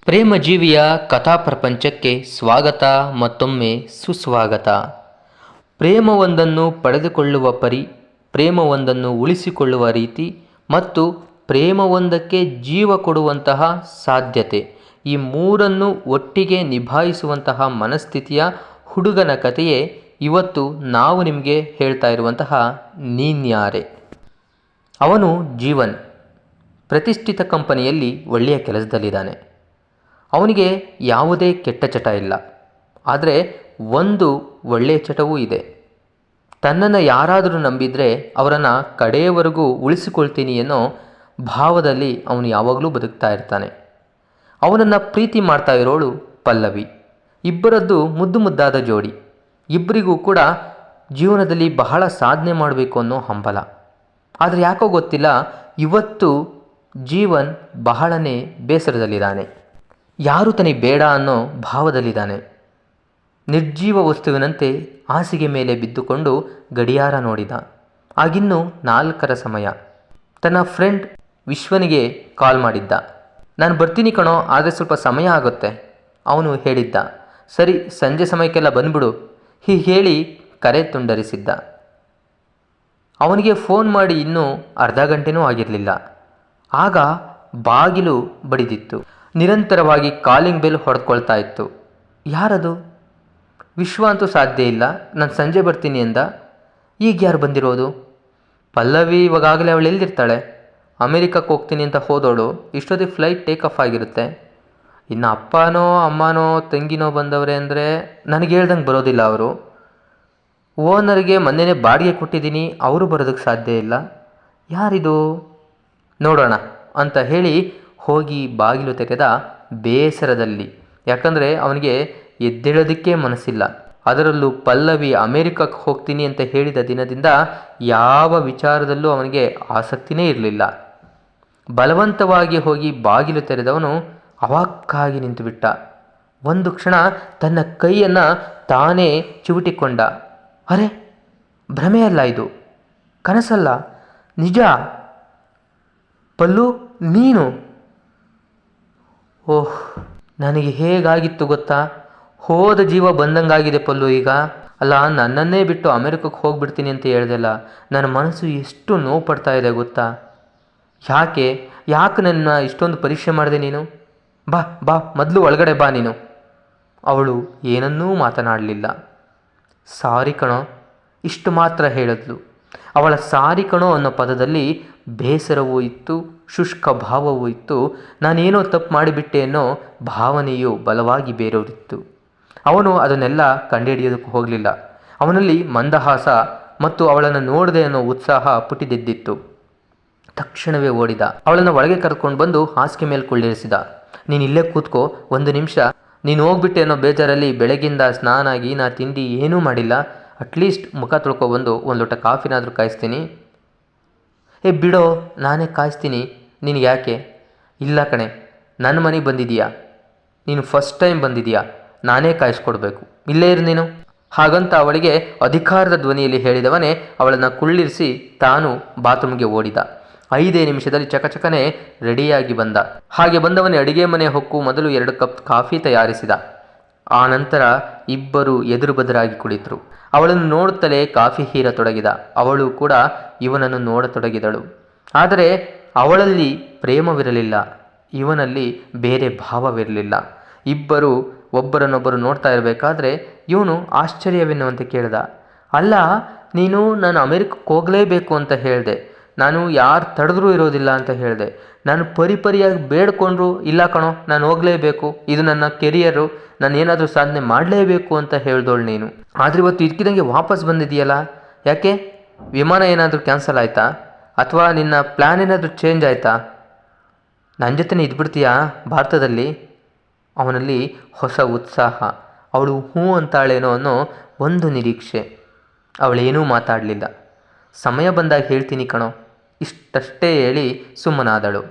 ಪ್ರೇಮಜೀವಿಯ ಕಥಾ ಪ್ರಪಂಚಕ್ಕೆ ಸ್ವಾಗತ, ಮತ್ತೊಮ್ಮೆ ಸುಸ್ವಾಗತ. ಪ್ರೇಮವೊಂದನ್ನು ಪಡೆದುಕೊಳ್ಳುವ ಪರಿ, ಪ್ರೇಮವೊಂದನ್ನು ಉಳಿಸಿಕೊಳ್ಳುವ ರೀತಿ ಮತ್ತು ಪ್ರೇಮವೊಂದಕ್ಕೆ ಜೀವ ಕೊಡುವಂತಹ ಸಾಧ್ಯತೆ, ಈ ಮೂರನ್ನು ಒಟ್ಟಿಗೆ ನಿಭಾಯಿಸುವಂತಹ ಮನಸ್ಥಿತಿಯ ಹುಡುಗನ ಕಥೆಯೇ ಇವತ್ತು ನಾವು ನಿಮಗೆ ಹೇಳ್ತಾ ಇರುವಂತಹ ನೀನ್ಯಾರೆ. ಅವನು ಜೀವನ್ ಪ್ರತಿಷ್ಠಿತ ಕಂಪನಿಯಲ್ಲಿ ಒಳ್ಳೆಯ ಕೆಲಸದಲ್ಲಿದ್ದಾನೆ. ಅವನಿಗೆ ಯಾವುದೇ ಕೆಟ್ಟ ಚಟ ಇಲ್ಲ. ಆದರೆ ಒಂದು ಒಳ್ಳೆಯ ಚಟವೂ ಇದೆ. ತನ್ನನ್ನು ಯಾರಾದರೂ ನಂಬಿದರೆ ಅವರನ್ನು ಕಡೆಯವರೆಗೂ ಉಳಿಸಿಕೊಳ್ತೀನಿ ಅನ್ನೋ ಭಾವದಲ್ಲಿ ಅವನು ಯಾವಾಗಲೂ ಬದುಕ್ತಾ ಇರ್ತಾನೆ. ಅವನನ್ನು ಪ್ರೀತಿ ಮಾಡ್ತಾ ಇರೋಳು ಪಲ್ಲವಿ. ಇಬ್ಬರದ್ದು ಮುದ್ದು ಮುದ್ದಾದ ಜೋಡಿ. ಇಬ್ಬರಿಗೂ ಕೂಡ ಜೀವನದಲ್ಲಿ ಬಹಳ ಸಾಧನೆ ಮಾಡಬೇಕು ಅನ್ನೋ ಹಂಬಲ. ಆದರೆ ಯಾಕೋ ಗೊತ್ತಿಲ್ಲ, ಇವತ್ತು ಜೀವನ್ ಬಹಳನೇ ಬೇಸರದಲ್ಲಿದ್ದಾನೆ. ಯಾರು ತನಗೆ ಬೇಡ ಅನ್ನೋ ಭಾವದಲ್ಲಿದ್ದಾನೆ. ನಿರ್ಜೀವ ವಸ್ತುವಿನಂತೆ ಹಾಸಿಗೆ ಮೇಲೆ ಬಿದ್ದುಕೊಂಡು ಗಡಿಯಾರ ನೋಡಿದ. ಆಗಿನ್ನೂ 4 ಸಮಯ. ತನ್ನ ಫ್ರೆಂಡ್ ವಿಶ್ವನಿಗೆ ಕಾಲ್ ಮಾಡಿದ್ದ. ನಾನು ಬರ್ತೀನಿ ಕಣೋ, ಆದರೆ ಸ್ವಲ್ಪ ಸಮಯ ಆಗುತ್ತೆ ಅವನು ಹೇಳಿದ್ದ. ಸರಿ, ಸಂಜೆ ಸಮಯಕ್ಕೆಲ್ಲ ಬಂದ್ಬಿಡು ಹೀಗೆ ಹೇಳಿ ಕರೆ ತುಂಡರಿಸಿದ್ದ. ಅವನಿಗೆ ಫೋನ್ ಮಾಡಿ ಇನ್ನೂ ಅರ್ಧ ಗಂಟೆನೂ ಆಗಿರಲಿಲ್ಲ. ಆಗ ಬಾಗಿಲು ಬಡಿದಿತ್ತು. ನಿರಂತರವಾಗಿ ಕಾಲಿಂಗ್ ಬೆಲ್ ಹೊಡೆದುಕೊಳ್ತಾ ಇತ್ತು. ಯಾರದು? ವಿಶ್ವ ಅಂತೂ ಸಾಧ್ಯ ಇಲ್ಲ, ನಾನು ಸಂಜೆ ಬರ್ತೀನಿ ಅಂದ. ಈಗ ಯಾರು ಬಂದಿರೋದು? ಪಲ್ಲವಿ ಇವಾಗಲೇ ಅವಳು ಎಲ್ಲಿರ್ತಾಳೆ? ಅಮೇರಿಕಕ್ಕೆ ಹೋಗ್ತೀನಿ ಅಂತ ಹೋದವಳು ಇಷ್ಟೊತ್ತಿಗೆ ಫ್ಲೈಟ್ ಟೇಕ್ ಆಫ್ ಆಗಿರುತ್ತೆ. ಇನ್ನು ಅಪ್ಪನೋ ಅಮ್ಮನೋ ತಂಗಿನೋ ಬಂದವರೇ ಅಂದರೆ ನನಗೆ ಹೇಳ್ದಂಗೆ ಬರೋದಿಲ್ಲ. ಅವರು ಓನರ್ಗೆ ಮೊನ್ನೆನೇ ಬಾಡಿಗೆ ಕೊಟ್ಟಿದ್ದೀನಿ, ಅವರು ಬರೋದಕ್ಕೆ ಸಾಧ್ಯ ಇಲ್ಲ. ಯಾರಿದು? ನೋಡೋಣ ಅಂತ ಹೇಳಿ ಹೋಗಿ ಬಾಗಿಲು ತೆಗೆದ ಬೇಸರದಲ್ಲಿ. ಯಾಕಂದರೆ ಅವನಿಗೆ ಎದ್ದೇಳೋದಕ್ಕೆ ಮನಸ್ಸಿಲ್ಲ. ಅದರಲ್ಲೂ ಪಲ್ಲವಿ ಅಮೇರಿಕಕ್ಕೆ ಹೋಗ್ತೀನಿ ಅಂತ ಹೇಳಿದ ದಿನದಿಂದ ಯಾವ ವಿಚಾರದಲ್ಲೂ ಅವನಿಗೆ ಆಸಕ್ತಿನೇ ಇರಲಿಲ್ಲ. ಬಲವಂತವಾಗಿ ಹೋಗಿ ಬಾಗಿಲು ತೆರೆದವನು ಅವಾಕ್ಕಾಗಿ ನಿಂತುಬಿಟ್ಟ. ಒಂದು ಕ್ಷಣ ತನ್ನ ಕೈಯನ್ನು ತಾನೇ ಚಿವುಟಿಕೊಂಡ. ಅರೆ, ಭ್ರಮೆಯಲ್ಲ ಇದು, ಕನಸಲ್ಲ, ನಿಜ. ಪಲ್ಲು, ನೀನು? ಓಹ್, ನನಗೆ ಹೇಗಾಗಿತ್ತು ಗೊತ್ತಾ? ಹೋದ ಜೀವ ಬಂದಂಗಾಗಿದೆ ಪಲ್ಲು ಈಗ. ಅಲ್ಲ, ನನ್ನನ್ನೇ ಬಿಟ್ಟು ಅಮೆರಿಕಕ್ಕೆ ಹೋಗ್ಬಿಡ್ತೀನಿ ಅಂತ ಹೇಳ್ದಲ್ಲ, ನನ್ನ ಮನಸ್ಸು ಎಷ್ಟು ನೋವು ಪಡ್ತಾ ಇದೆ ಗೊತ್ತಾ? ಯಾಕೆ ನನ್ನ ಇಷ್ಟೊಂದು ಪರೀಕ್ಷೆ ಮಾಡಿದೆ ನೀನು? ಬಾ ಬಾ, ಮೊದಲು ಒಳಗಡೆ ಬಾ ನೀನು. ಅವಳು ಏನನ್ನೂ ಮಾತನಾಡಲಿಲ್ಲ. ಸಾರಿ ಕಣೋ, ಇಷ್ಟು ಮಾತ್ರ ಹೇಳಿದ್ಲು. ಅವಳ ಸಾರಿ ಕಣೋ ಅನ್ನೋ ಪದದಲ್ಲಿ ಬೇಸರವೂ ಇತ್ತು, ಶುಷ್ಕ ಭಾವವೂ ಇತ್ತು. ನಾನೇನೋ ತಪ್ಪು ಮಾಡಿಬಿಟ್ಟೆ ಅನ್ನೋ ಭಾವನೆಯು ಬಲವಾಗಿ ಬೇರೂರಿತ್ತು. ಅವನು ಅದನ್ನೆಲ್ಲ ಕಂಡುಹಿಡಿಯೋದಕ್ಕೆ ಹೋಗಲಿಲ್ಲ. ಅವನಲ್ಲಿ ಮಂದಹಾಸ ಮತ್ತು ಅವಳನ್ನು ನೋಡದೆ ಅನ್ನೋ ಉತ್ಸಾಹ ಪುಟಿದೆದ್ದಿತ್ತು. ತಕ್ಷಣವೇ ಓಡಿದ. ಅವಳನ್ನು ಒಳಗೆ ಕರ್ಕೊಂಡು ಬಂದು ಹಾಸಿಗೆ ಮೇಲೆ ಕುಳ್ಳಿರಿಸಿದ. ನೀನು ಇಲ್ಲೇ ಕೂತ್ಕೋ, 1 ನಿಮಿಷ. ನೀನು ಹೋಗ್ಬಿಟ್ಟೆ ಅನ್ನೋ ಬೇಜಾರಲ್ಲಿ ಬೆಳಗಿಂದ ಸ್ನಾನ ಗೀನ ತಿಂಡಿ ಏನೂ ಮಾಡಿಲ್ಲ. ಅಟ್ಲೀಸ್ಟ್ ಮುಖ ತೊಳ್ಕೊಬಂದು 1 ಲೋಟ ಕಾಫಿನಾದರೂ ಕಾಯಿಸ್ತೀನಿ. ಬಿಡೋ, ನಾನೇ ಕಾಯಿಸ್ತೀನಿ. ನೀನು ಯಾಕೆ? ಇಲ್ಲ ಕಣೆ, ನನ್ನ ಮನೆಗೆ ಬಂದಿದೀಯಾ, ನೀನು ಫಸ್ಟ್ ಟೈಮ್ ಬಂದಿದೀಯಾ, ನಾನೇ ಕಾಯಿಸ್ಕೊಡ್ಬೇಕು. ಇಲ್ಲೇ ಇರು ನೀನು. ಹಾಗಂತ ಅವಳಿಗೆ ಅಧಿಕಾರದ ಧ್ವನಿಯಲ್ಲಿ ಹೇಳಿದವನೇ ಅವಳನ್ನು ಕುಳ್ಳಿರಿಸಿ ತಾನು ಬಾತ್ರೂಮ್ಗೆ ಓಡಿದ. 5 ನಿಮಿಷದಲ್ಲಿ ಚಕಚಕನೆ ರೆಡಿಯಾಗಿ ಬಂದ. ಹಾಗೆ ಬಂದವನೇ ಅಡಿಗೆ ಮನೆ ಹೊಕ್ಕು ಮೊದಲು 2 ಕಪ್ ಕಾಫಿ ತಯಾರಿಸಿದ. ಆ ನಂತರ ಇಬ್ಬರು ಎದುರು ಬದರಾಗಿ ಕುಳಿತರು. ಅವಳನ್ನು ನೋಡುತ್ತಲೇ ಕಾಫಿ ಹೀರತೊಡಗಿದ. ಅವಳು ಕೂಡ ಇವನನ್ನು ನೋಡತೊಡಗಿದಳು. ಆದರೆ ಅವಳಲ್ಲಿ ಪ್ರೇಮವಿರಲಿಲ್ಲ, ಇವನಲ್ಲಿ ಬೇರೆ ಭಾವವಿರಲಿಲ್ಲ. ಇಬ್ಬರು ಒಬ್ಬರನ್ನೊಬ್ಬರು ನೋಡ್ತಾ ಇರಬೇಕಾದ್ರೆ ಇವನು ಆಶ್ಚರ್ಯವೆನ್ನುವಂತೆ ಕೇಳಿದ, ಅಲ್ಲ, ನೀನು ನಾನು ಅಮೆರಿಕಕ್ಕೆ ಹೋಗಲೇಬೇಕು ಅಂತ ಹೇಳಿದೆ, ನಾನು ಯಾರು ತಡೆದ್ರೂ ಇರೋದಿಲ್ಲ ಅಂತ ಹೇಳಿದೆ, ನಾನು ಪರಿಪರಿಯಾಗಿ ಬೇಡ್ಕೊಂಡ್ರು ಇಲ್ಲ ಕಣೋ ನಾನು ಹೋಗಲೇಬೇಕು, ಇದು ನನ್ನ ಕೆರಿಯರು, ನಾನು ಏನಾದರೂ ಸಾಧನೆ ಮಾಡಲೇಬೇಕು ಅಂತ ಹೇಳ್ದೋಳು ನೀನು. ಆದರೆ ಇವತ್ತು ಇದ್ಕಿದಂಗೆ ವಾಪಸ್ ಬಂದಿದೆಯಲ್ಲ, ಯಾಕೆ? ವಿಮಾನ ಏನಾದರೂ ಕ್ಯಾನ್ಸಲ್ ಆಯಿತಾ? ಅಥವಾ ನಿನ್ನ ಪ್ಲ್ಯಾನ್ ಏನಾದರೂ ಚೇಂಜ್ ಆಯಿತಾ? ನನ್ನ ಜೊತೆನೇ ಇದ್ಬಿಡ್ತೀಯಾ ಭಾರತದಲ್ಲಿ? ಅವನಲ್ಲಿ ಹೊಸ ಉತ್ಸಾಹ. ಅವಳು ಹ್ಞೂ ಅಂತಾಳೇನೋ ಅನ್ನೋ ಒಂದು ನಿರೀಕ್ಷೆ. ಅವಳೇನೂ ಮಾತಾಡಲಿಲ್ಲ. ಸಮಯ ಬಂದಾಗ ಹೇಳ್ತೀನಿ ಕಣೋ, ಇಷ್ಟಷ್ಟೇ ಹೇಳಿ ಸುಮ್ಮನಾದಳು.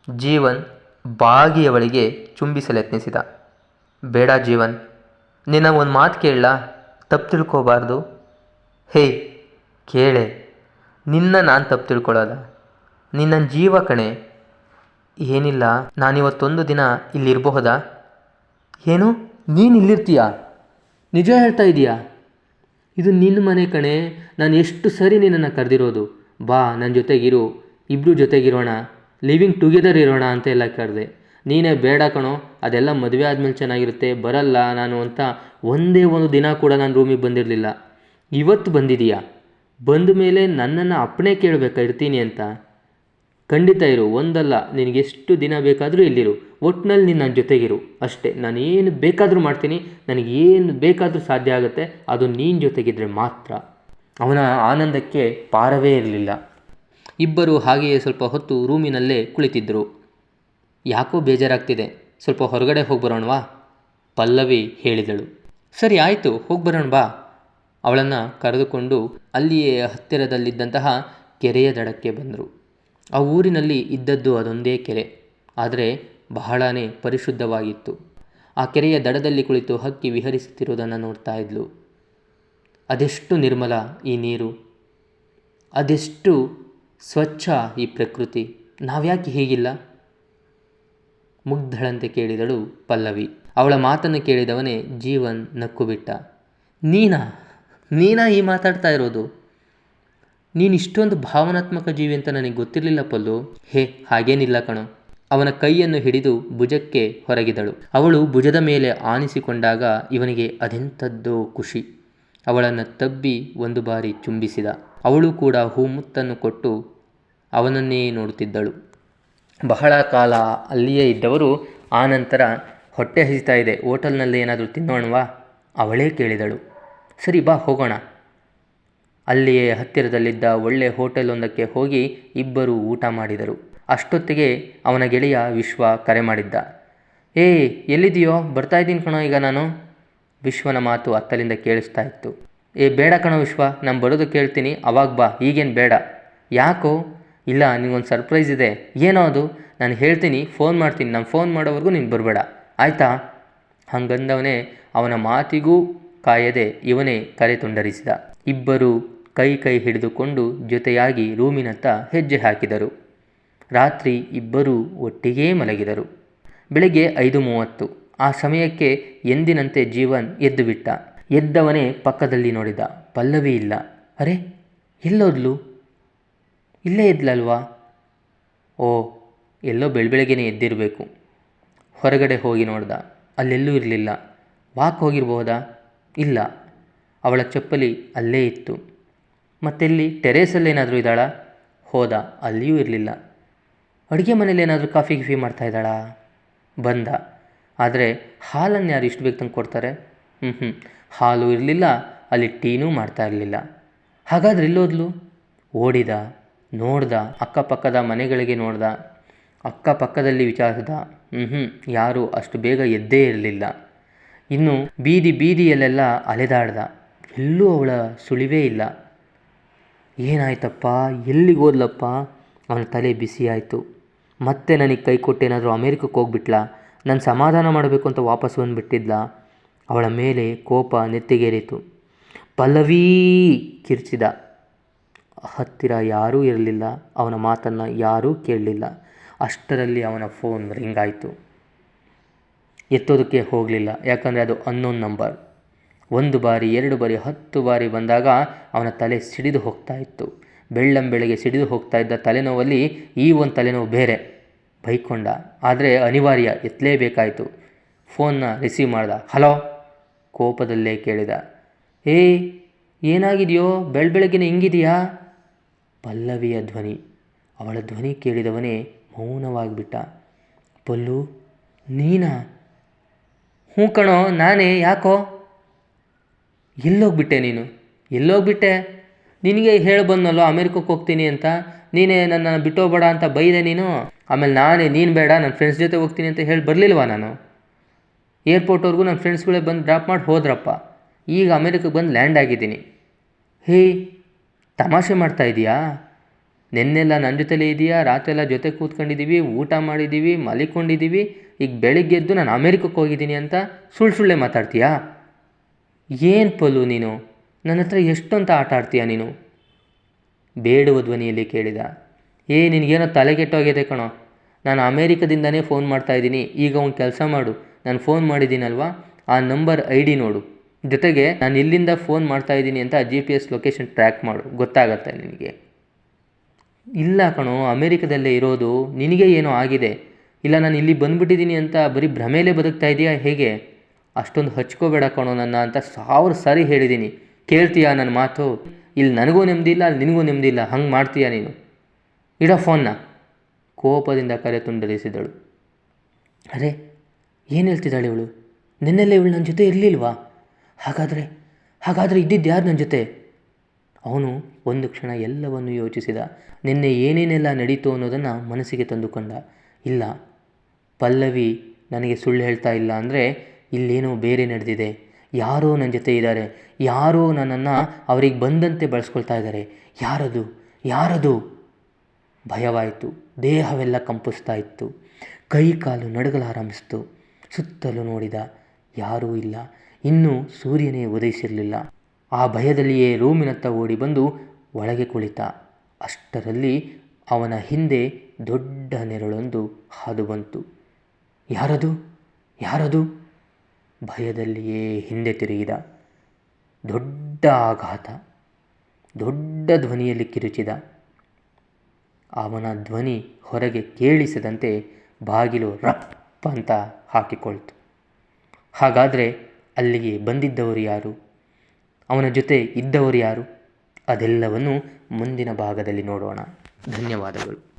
ಜೀವನ್ ಬಾಗಿಯವಳಿಗೆ ಚುಂಬಿಸಲೆತ್ನಿಸಿದ. ಬೇಡ ಜೀವನ್, ನಿನ್ನ ಒಂದು ಮಾತು ಕೇಳಲ್ಲ, ತಪ್ಪು ತಿಳ್ಕೋಬಾರ್ದು. ಹೇ ಕೇಳೆ, ನಿನ್ನ ನಾನು ತಪ್ಪು ತಿಳ್ಕೊಳ್ಳೋದ? ನಿನ್ನ ಜೀವ ಕಣೆ. ಏನಿಲ್ಲ, ನಾನಿವತ್ತೊಂದು ದಿನ ಇಲ್ಲಿರಬಹುದಾ? ಏನು, ನೀನು ಇಲ್ಲಿರ್ತೀಯಾ? ನಿಜ ಹೇಳ್ತಾ ಇದೀಯಾ? ಇದು ನಿನ್ನ ಮನೆ ಕಣೆ. ನಾನು ಎಷ್ಟು ಸರಿ ನಿನ್ನನ್ನು ಕರೆದಿರೋದು, ಬಾ ನನ್ನ ಜೊತೆಗಿರು, ಇಬ್ಬರು ಜೊತೆಗಿರೋಣ, ಲಿವಿಂಗ್ ಟುಗೆದರ್ ಇರೋಣ ಅಂತ ಎಲ್ಲ ಕರೆದೆ. ನೀನೇ ಬೇಡ ಕಣೋ, ಅದೆಲ್ಲ ಮದುವೆ ಆದಮೇಲೆ ಚೆನ್ನಾಗಿರುತ್ತೆ, ಬರಲ್ಲ ನಾನು ಅಂತ ಒಂದೇ ಒಂದು ದಿನ ಕೂಡ ನಾನು ರೂಮಿಗೆ ಬಂದಿರಲಿಲ್ಲ. ಇವತ್ತು ಬಂದಿದೀಯಾ? ಬಂದ ಮೇಲೆ ನನ್ನನ್ನು ಅಪ್ಪಣೆ ಕೇಳಬೇಕಾ ಇರ್ತೀನಿ ಅಂತ? ಖಂಡಿತ ಇರು, ಒಂದಲ್ಲ, ನಿನಗೆಷ್ಟು ದಿನ ಬೇಕಾದರೂ ಇಲ್ಲಿರು, ಒಟ್ಟಿನಲ್ಲಿ ನೀನು ನನ್ನ ಜೊತೆಗಿರು ಅಷ್ಟೇ. ನಾನು ಏನು ಬೇಕಾದರೂ ಮಾಡ್ತೀನಿ, ನನಗೇನು ಬೇಕಾದರೂ ಸಾಧ್ಯ ಆಗುತ್ತೆ, ಅದು ನೀನು ಜೊತೆಗಿದ್ರೆ ಮಾತ್ರ. ಅವನ ಆನಂದಕ್ಕೆ ಪಾರವೇ ಇರಲಿಲ್ಲ. ಇಬ್ಬರು ಹಾಗೆಯೇ ಸ್ವಲ್ಪ ಹೊತ್ತು ರೂಮಿನಲ್ಲೇ ಕುಳಿತಿದ್ದರು. ಯಾಕೋ ಬೇಜಾರಾಗ್ತಿದೆ, ಸ್ವಲ್ಪ ಹೊರಗಡೆ ಹೋಗಿ ಬರೋಣವಾ? ಪಲ್ಲವಿ ಹೇಳಿದಳು. ಸರಿ ಆಯಿತು, ಹೋಗಿ ಬರೋಣ ಬಾ. ಅವಳನ್ನು ಕರೆದುಕೊಂಡು ಅಲ್ಲಿಯೇ ಹತ್ತಿರದಲ್ಲಿದ್ದಂತಹ ಕೆರೆಯ ದಡಕ್ಕೆ ಬಂದರು. ಆ ಊರಿನಲ್ಲಿ ಇದ್ದದ್ದು ಅದೊಂದೇ ಕೆರೆ, ಆದರೆ ಬಹಳನೇ ಪರಿಶುದ್ಧವಾಗಿತ್ತು. ಆ ಕೆರೆಯ ದಡದಲ್ಲಿ ಕುಳಿತು ಹಕ್ಕಿ ವಿಹರಿಸುತ್ತಿರುವುದನ್ನು ನೋಡ್ತಾ ಇದ್ಲು. ಅದೆಷ್ಟು ನಿರ್ಮಲ ಈ ನೀರು, ಅದೆಷ್ಟು ಸ್ವಚ್ಛ ಈ ಪ್ರಕೃತಿ, ನಾವ್ಯಾಕೆ ಹೀಗಿಲ್ಲ? ಮುಗ್ಧಳಂತೆ ಕೇಳಿದಳು ಪಲ್ಲವಿ. ಅವಳ ಮಾತನ್ನು ಕೇಳಿದವನೇ ಜೀವನ್ ನಕ್ಕು ಬಿಟ್ಟ. ನೀನಾ ಈ ಮಾತಾಡ್ತಾ ಇರೋದು? ನೀನು ಇಷ್ಟೊಂದು ಭಾವನಾತ್ಮಕ ಜೀವಿ ಅಂತ ನನಗೆ ಗೊತ್ತಿರಲಿಲ್ಲ ಪಲ್ಲು. ಹೇ, ಹಾಗೇನಿಲ್ಲ ಕಣೋ. ಅವನ ಕೈಯನ್ನು ಹಿಡಿದು ಭುಜಕ್ಕೆ ಹೊರಗಿದಳು. ಅವಳು ಭುಜದ ಮೇಲೆ ಆನಿಸಿಕೊಂಡಾಗ ಇವನಿಗೆ ಅದೆಂಥದ್ದೋ ಖುಷಿ. ಅವಳನ್ನು ತಬ್ಬಿ ಒಂದು ಬಾರಿ ಚುಂಬಿಸಿದ. ಅವಳು ಕೂಡ ಹೂಮುತ್ತನ್ನು ಕೊಟ್ಟು ಅವನನ್ನೇ ನೋಡುತ್ತಿದ್ದಳು. ಬಹಳ ಕಾಲ ಅಲ್ಲಿಯೇ ಇದ್ದವರು ಆನಂತರ ಹೊಟ್ಟೆ ಹಸಿತಾ ಇದೆ, ಹೋಟೆಲ್ನಲ್ಲಿ ಏನಾದರೂ ತಿನ್ನೋಣವಾ? ಅವಳೇ ಕೇಳಿದಳು. ಸರಿ ಬಾ ಹೋಗೋಣ. ಅಲ್ಲಿಯೇ ಹತ್ತಿರದಲ್ಲಿದ್ದ ಒಳ್ಳೆ ಹೋಟೆಲೊಂದಕ್ಕೆ ಹೋಗಿ ಇಬ್ಬರು ಊಟ ಮಾಡಿದರು. ಅಷ್ಟೊತ್ತಿಗೆ ಅವನ ಗೆಳೆಯ ವಿಶ್ವ ಕರೆ ಮಾಡಿದ್ದ. ಎಲ್ಲಿದೆಯೋ? ಬರ್ತಾ ಇದ್ದೀನಿ ಕಣೋ ಈಗ ನಾನು. ವಿಶ್ವನ ಮಾತು ಅತ್ತಲಿಂದ ಕೇಳಿಸ್ತಾ ಇತ್ತು. ಬೇಡ ಕಣೋ ವಿಶ್ವ, ನಾನು ಬರೋದು ಕೇಳ್ತೀನಿ, ಅವಾಗ ಬಾ, ಈಗೇನು ಬೇಡ. ಯಾಕೋ? ಇಲ್ಲ, ನಿನಗೊಂದು ಸರ್ಪ್ರೈಸ್ ಇದೆ. ಏನೋ ಅದು? ನಾನು ಹೇಳ್ತೀನಿ, ಫೋನ್ ಮಾಡ್ತೀನಿ, ನಾನು ಫೋನ್ ಮಾಡೋವರೆಗೂ ನೀನು ಬರಬೇಡ, ಆಯಿತಾ? ಹಂಗಂದವನೇ ಅವನ ಮಾತಿಗೂ ಕಾಯದೆ ಇವನೇ ಕರೆ ತುಂಡರಿಸಿದ. ಇಬ್ಬರು ಕೈ ಹಿಡಿದುಕೊಂಡು ಜೊತೆಯಾಗಿ ರೂಮಿನತ್ತ ಹೆಜ್ಜೆ ಹಾಕಿದರು. ರಾತ್ರಿ ಇಬ್ಬರೂ ಒಟ್ಟಿಗೇ ಮಲಗಿದರು. ಬೆಳಗ್ಗೆ 5:30. ಆ ಸಮಯಕ್ಕೆ ಎಂದಿನಂತೆ ಜೀವನ್ ಎದ್ದು ಬಿಟ್ಟ. ಎದ್ದವನೇ ಪಕ್ಕದಲ್ಲಿ ನೋಡಿದ. ಪಲ್ಲವಿ ಇಲ್ಲ. ಅರೆ, ಎಲ್ಲೋದ್ಲು? ಇಲ್ಲೇ ಇದ್ಲಲ್ವಾ? ಓ, ಎಲ್ಲೋ ಬೆಳಬೆಳಗ್ಗೆನೇ ಎದ್ದಿರಬೇಕು. ಹೊರಗಡೆ ಹೋಗಿ ನೋಡ್ದ, ಅಲ್ಲೆಲ್ಲೂ ಇರಲಿಲ್ಲ. ವಾಕ್ ಹೋಗಿರಬಹುದಾ? ಇಲ್ಲ, ಅವಳ ಚಪ್ಪಲಿ ಅಲ್ಲೇ ಇತ್ತು. ಮತ್ತೆಲ್ಲಿ? ಟೆರೇಸಲ್ಲೇನಾದರೂ ಇದ್ದಾಳಾ? ಹೋದ, ಅಲ್ಲಿಯೂ ಇರಲಿಲ್ಲ. ಅಡುಗೆ ಮನೇಲಿ ಏನಾದರೂ ಕಾಫಿ ಗಿಫಿ ಮಾಡ್ತಾ ಇದ್ದಾಳಾ? ಬಂದ, ಆದರೆ ಹಾಲನ್ನು ಯಾರು ಇಷ್ಟು ಬೇಗ ತಂದು ಕೊಡ್ತಾರೆ? ಹಾಲು ಇರಲಿಲ್ಲ, ಅಲ್ಲಿ ಟೀನೂ ಮಾಡ್ತಾ ಇರಲಿಲ್ಲ. ಹಾಗಾದ್ರೆ ಎಲ್ಲೋದ್ಲು? ಓಡಿದ, ನೋಡ್ದ, ಅಕ್ಕಪಕ್ಕದ ಮನೆಗಳಿಗೆ ನೋಡ್ದ, ಅಕ್ಕಪಕ್ಕದಲ್ಲಿ ವಿಚಾರಿಸಿದ. ಯಾರೂ ಅಷ್ಟು ಬೇಗ ಎದ್ದೇ ಇರಲಿಲ್ಲ. ಇನ್ನು ಬೀದಿಯಲ್ಲೆಲ್ಲ ಅಲೆದಾಡ್ದ, ಎಲ್ಲೂ ಅವಳ ಸುಳಿವೇ ಇಲ್ಲ. ಏನಾಯ್ತಪ್ಪ, ಎಲ್ಲಿಗೋದ್ಲಪ್ಪ? ಅವನ ತಲೆ ಬಿಸಿಯಾಯಿತು. ಮತ್ತೆ ನನಗೆ ಕೈ ಕೊಟ್ಟೇನಾದರೂ ಅಮೇರಿಕಕ್ಕೆ ಹೋಗ್ಬಿಟ್ಲಾ? ನಾನು ಸಮಾಧಾನ ಮಾಡಬೇಕು ಅಂತ ವಾಪಸ್ ಬಂದುಬಿಟ್ಟಿದ್ಲ? ಅವಳ ಮೇಲೆ ಕೋಪ ನೆತ್ತಿಗೇರಿತು. ಪಲ್ಲವೀ ಕಿರ್ಚಿದ. ಹತ್ತಿರ ಯಾರೂ ಇರಲಿಲ್ಲ. ಅವನ ಮಾತನ್ನು ಯಾರೂ ಕೇಳಲಿಲ್ಲ. ಅಷ್ಟರಲ್ಲಿ ಅವನ ಫೋನ್ ರಿಂಗ್ ಆಯಿತು. ಎತ್ತೋದಕ್ಕೆ ಹೋಗಲಿಲ್ಲ, ಯಾಕಂದರೆ ಅದು ಅನ್ನೋನ್ ನಂಬರ್. 1 ಬಾರಿ 2 ಬಾರಿ 10 ಬಾರಿ ಬಂದಾಗ ಅವನ ತಲೆ ಸಿಡಿದು ಹೋಗ್ತಾ ಇತ್ತು. ಬೆಳ್ಳಂಬೆಳಗ್ಗೆ ಸಿಡಿದು ಹೋಗ್ತಾ ಇದ್ದ ತಲೆನೋವಲ್ಲಿ ಈ ಒಂದು ತಲೆನೋವು ಬೇರೆ. ಬೈಕೊಂಡ, ಆದರೆ ಅನಿವಾರ್ಯ, ಎತ್ತಲೇಬೇಕಾಯಿತು. ಫೋನ್ನ ರಿಸೀವ್ ಮಾಡ್ದ. ಹಲೋ? ಕೋಪದಲ್ಲೇ ಕೇಳಿದ. ಏನಾಗಿದೆಯೋ? ಬೆಳಗ್ಗೆನೇ ಹಿಂಗಿದೆಯಾ? ಪಲ್ಲವಿಯ ಧ್ವನಿ. ಅವಳ ಧ್ವನಿ ಕೇಳಿದವನೇ ಮೌನವಾಗಿಬಿಟ್ಟ. ಪಲ್ಲು, ನೀನಾ? ಹ್ಞೂ ಕಣೋ, ನಾನೇ. ಯಾಕೋ? ಎಲ್ಲೋಗ್ಬಿಟ್ಟೆ ನೀನು? ಎಲ್ಲೋಗ್ಬಿಟ್ಟೆ? ನಿನಗೆ ಹೇಳಿ ಬಂದನಲ್ಲೋ ಅಮೇರಿಕಕ್ಕೆ ಹೋಗ್ತೀನಿ ಅಂತ. ನೀನೇ ನನ್ನ ಬಿಟ್ಟೋಗ್ಬೇಡ ಅಂತ ಬೈದೆ ನೀನು. ಆಮೇಲೆ ನೀನು ಬೇಡ, ನನ್ನ ಫ್ರೆಂಡ್ಸ್ ಜೊತೆ ಹೋಗ್ತೀನಿ ಅಂತ ಹೇಳಿ ಬರಲಿಲ್ವಾ ನಾನು? ಏರ್ಪೋರ್ಟ್ವರೆಗೂ ನನ್ನ ಫ್ರೆಂಡ್ಸ್ಗಳೇ ಬಂದು ಡ್ರಾಪ್ ಮಾಡಿ ಹೋದ್ರಪ್ಪ. ಈಗ ಅಮೇರಿಕಕ್ಕೆ ಬಂದು ಲ್ಯಾಂಡ್ ಆಗಿದ್ದೀನಿ. ತಮಾಷೆ ಮಾಡ್ತಾ ಇದೀಯಾ? ನೆನ್ನೆಲ್ಲ ನನ್ನ ಜೊತೆಲೇ ಇದೆಯಾ? ರಾತ್ರಿಯೆಲ್ಲ ಜೊತೆ ಕೂತ್ಕೊಂಡಿದ್ದೀವಿ, ಊಟ ಮಾಡಿದ್ದೀವಿ, ಮಲಿಕೊಂಡಿದ್ದೀವಿ. ಈಗ ಬೆಳಿಗ್ಗೆ ಎದ್ದು ನಾನು ಅಮೇರಿಕಕ್ಕೆ ಹೋಗಿದ್ದೀನಿ ಅಂತ ಸುಳ್ಳೆ ಮಾತಾಡ್ತೀಯಾ? ಏನು ಪಲ್ಲು ನೀನು? ನನ್ನ ಹತ್ರ ಎಷ್ಟೊಂತ ಆಟ ಆಡ್ತೀಯಾ ನೀನು? ಬೇಡುವ ಧ್ವನಿಯಲ್ಲಿ ಕೇಳಿದ. ನಿನಗೇನೋ ತಲೆಗೆಟ್ಟೋಗಿದೆ ಕಣೋ. ನಾನು ಅಮೇರಿಕದಿಂದನೇ ಫೋನ್ ಮಾಡ್ತಾಯಿದ್ದೀನಿ. ಈಗ ಒಂದು ಕೆಲಸ ಮಾಡು, ನಾನು ಫೋನ್ ಮಾಡಿದ್ದೀನಲ್ವಾ, ಆ ನಂಬರ್ ಐ ಡಿ ನೋಡು, ಜೊತೆಗೆ ನಾನು ಇಲ್ಲಿಂದ ಫೋನ್ ಮಾಡ್ತಾಯಿದ್ದೀನಿ ಅಂತ GPS ಲೊಕೇಶನ್ ಟ್ರ್ಯಾಕ್ ಮಾಡು, ಗೊತ್ತಾಗತ್ತೆ ನಿನಗೆ. ಇಲ್ಲ ಕಣೋ, ಅಮೇರಿಕದಲ್ಲೇ ಇರೋದು, ನಿನಗೆ ಏನೋ ಆಗಿದೆ. ಇಲ್ಲ ನಾನು ಇಲ್ಲಿ ಬಂದುಬಿಟ್ಟಿದ್ದೀನಿ ಅಂತ ಬರೀ ಭ್ರಮೇಲೇ ಬದುಕ್ತಾ ಇದೆಯಾ ಹೇಗೆ? ಅಷ್ಟೊಂದು ಹಚ್ಕೋಬೇಡ ಕಣೋ ನನ್ನ ಅಂತ 1000 ಸಾರಿ ಹೇಳಿದ್ದೀನಿ. ಕೇಳ್ತೀಯಾ ನನ್ನ ಮಾತು? ಇಲ್ಲಿ ನನಗೂ ನೆಮ್ಮದಿ ಇಲ್ಲ, ಅಲ್ಲಿ ನಿನಗೂ ನೆಮ್ಮದಿ ಇಲ್ಲ, ಹಂಗೆ ಮಾಡ್ತೀಯಾ ನೀನು? ಇಡೋ ಫೋನ್ನ. ಕೋಪದಿಂದ ಕರೆ ತುಂಡರಿಸಿದಳು. ಅರೆ, ಏನು ಹೇಳ್ತಿದ್ದಾಳೆ ಇವಳು? ನಿನ್ನೆಲ್ಲ ಇವಳು ನನ್ನ ಜೊತೆ ಇರಲಿಲ್ವಾ? ಹಾಗಾದರೆ ಇದ್ದಿದ್ದು ಯಾರು ನನ್ನ ಜೊತೆ? ಅವನು ಒಂದು ಕ್ಷಣ ಎಲ್ಲವನ್ನು ಯೋಚಿಸಿದ. ನಿನ್ನೆ ಏನೇನೆಲ್ಲ ನಡೀತು ಅನ್ನೋದನ್ನು ಮನಸ್ಸಿಗೆ ತಂದುಕೊಂಡ. ಇಲ್ಲ, ಪಲ್ಲವಿ ನನಗೆ ಸುಳ್ಳು ಹೇಳ್ತಾ ಇಲ್ಲ ಅಂದರೆ ಇಲ್ಲೇನೋ ಬೇರೆ ನಡೆದಿದೆ. ಯಾರೋ ನನ್ನ ಜೊತೆ ಇದ್ದಾರೆ, ಯಾರೋ ನನ್ನನ್ನು ಅವರಿಗೆ ಬಂದಂತೆ ಬಳಸ್ಕೊಳ್ತಾ ಇದ್ದಾರೆ. ಯಾರದು? ಭಯವಾಯಿತು. ದೇಹವೆಲ್ಲ ಕಂಪಿಸ್ತಾ ಇತ್ತು. ಕೈ ಕಾಲು ನಡುಗಲಾರಂಭಿಸ್ತು. ಸುತ್ತಲೂ ನೋಡಿದ, ಯಾರೂ ಇಲ್ಲ. ಇನ್ನೂ ಸೂರ್ಯನೇ ಉದಯಿಸಿರಲಿಲ್ಲ. ಆ ಭಯದಲ್ಲಿಯೇ ರೂಮಿನತ್ತ ಓಡಿ ಬಂದು ಒಳಗೆ ಕುಳಿತ. ಅಷ್ಟರಲ್ಲಿ ಅವನ ಹಿಂದೆ ದೊಡ್ಡ ನೆರಳೊಂದು ಹಾದು ಬಂತು. ಯಾರದು? ಭಯದಲ್ಲಿಯೇ ಹಿಂದೆ ತಿರುಗಿದ. ದೊಡ್ಡ ಆಘಾತ. ದೊಡ್ಡ ಧ್ವನಿಯಲ್ಲಿ ಕಿರುಚಿದ. ಅವನ ಧ್ವನಿ ಹೊರಗೆ ಕೇಳಿಸದಂತೆ ಬಾಗಿಲು ರಪ್ಪ ಅಂತ ಹಾಕಿಕೊಳ್ತು. ಹಾಗಾದರೆ ಅಲ್ಲಿಗೆ ಬಂದಿದ್ದವರು ಯಾರು? ಅವನ ಜೊತೆ ಇದ್ದವರು ಯಾರು? ಅದೆಲ್ಲವನ್ನು ಮುಂದಿನ ಭಾಗದಲ್ಲಿ ನೋಡೋಣ. ಧನ್ಯವಾದಗಳು.